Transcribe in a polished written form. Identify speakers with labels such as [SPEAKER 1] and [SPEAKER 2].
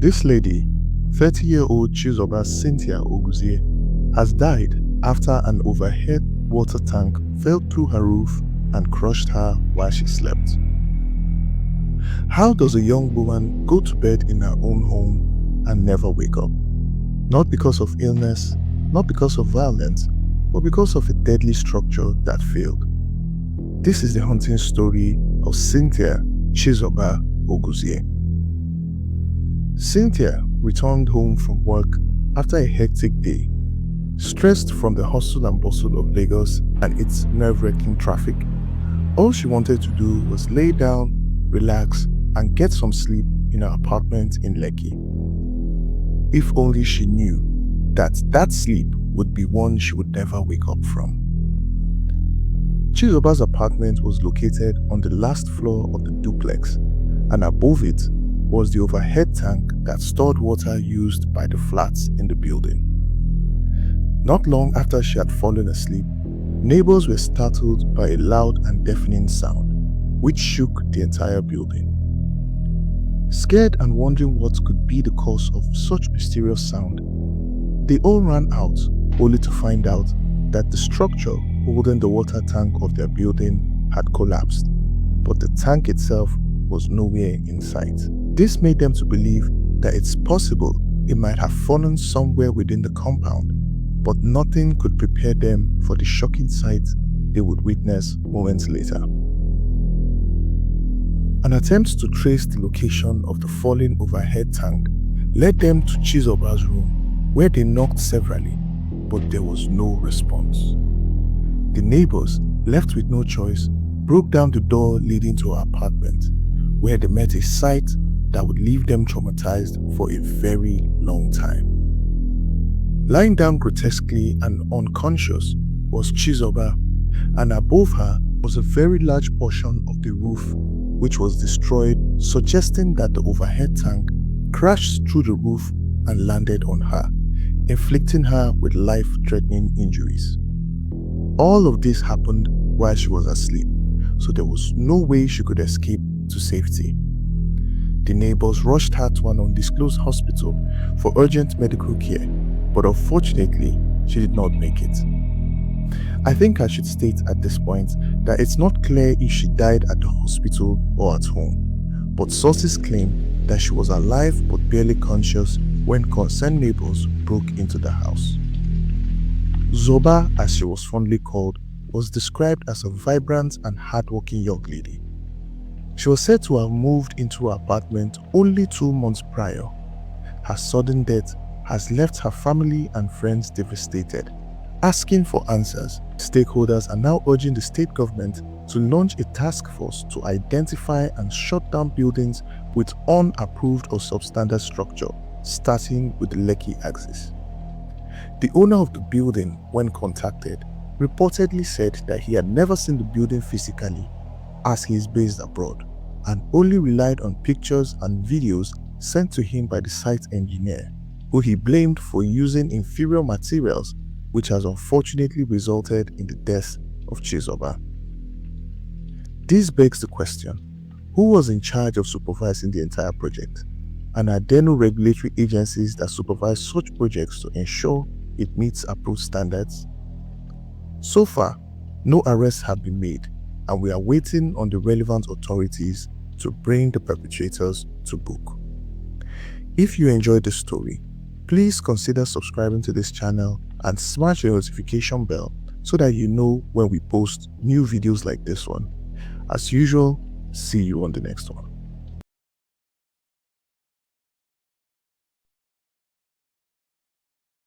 [SPEAKER 1] This lady, 30-year-old Chizoba Cynthia Oguzie, has died after an overhead water tank fell through her roof and crushed her while she slept. How does a young woman go to bed in her own home and never wake up? Not because of illness, not because of violence, but because of a deadly structure that failed. This is the haunting story of Cynthia Chizoba Oguzie. Cynthia returned home from work after a hectic day, stressed from the hustle and bustle of Lagos and its nerve-wracking traffic. All she wanted to do was lay down, relax, and get some sleep in her apartment in Lekki. If only she knew that sleep would be one she would never wake up from. Chizoba's apartment was located on the last floor of the duplex, and above it was the overhead tank that stored water used by the flats in the building. Not long after she had fallen asleep, neighbors were startled by a loud and deafening sound, which shook the entire building. Scared and wondering what could be the cause of such mysterious sound, they all ran out, only to find out that the structure holding the water tank of their building had collapsed, but the tank itself was nowhere in sight. This made them to believe that it's possible it might have fallen somewhere within the compound, but nothing could prepare them for the shocking sight they would witness moments later. An attempt to trace the location of the fallen overhead tank led them to Chizoba's room, where they knocked severally, but there was no response. The neighbors, left with no choice, broke down the door leading to her apartment, where they met a sight that would leave them traumatized for a very long time. Lying down grotesquely and unconscious was Chizoba, and above her was a very large portion of the roof which was destroyed, suggesting that the overhead tank crashed through the roof and landed on her, inflicting her with life-threatening injuries. All of this happened while she was asleep, so there was no way she could escape to safety. The neighbors rushed her to an undisclosed hospital for urgent medical care, but unfortunately, she did not make it. I think I should state at this point that it's not clear if she died at the hospital or at home, but sources claim that she was alive but barely conscious when concerned neighbors broke into the house. Zoba, as she was fondly called, was described as a vibrant and hardworking young lady. She was said to have moved into her apartment only 2 months prior. Her sudden death has left her family and friends devastated. Asking for answers, stakeholders are now urging the state government to launch a task force to identify and shut down buildings with unapproved or substandard structure, starting with the Lekki axis. The owner of the building, when contacted, reportedly said that he had never seen the building physically, as he is based abroad, and only relied on pictures and videos sent to him by the site engineer, who he blamed for using inferior materials, which has unfortunately resulted in the death of Chizoba. This begs the question, who was in charge of supervising the entire project? And are there no regulatory agencies that supervise such projects to ensure it meets approved standards? So far, no arrests have been made, and we are waiting on the relevant authorities to bring the perpetrators to book. If you enjoyed this story, please consider subscribing to this channel and smash the notification bell so that you know when we post new videos like this one. As usual, see you on the next one.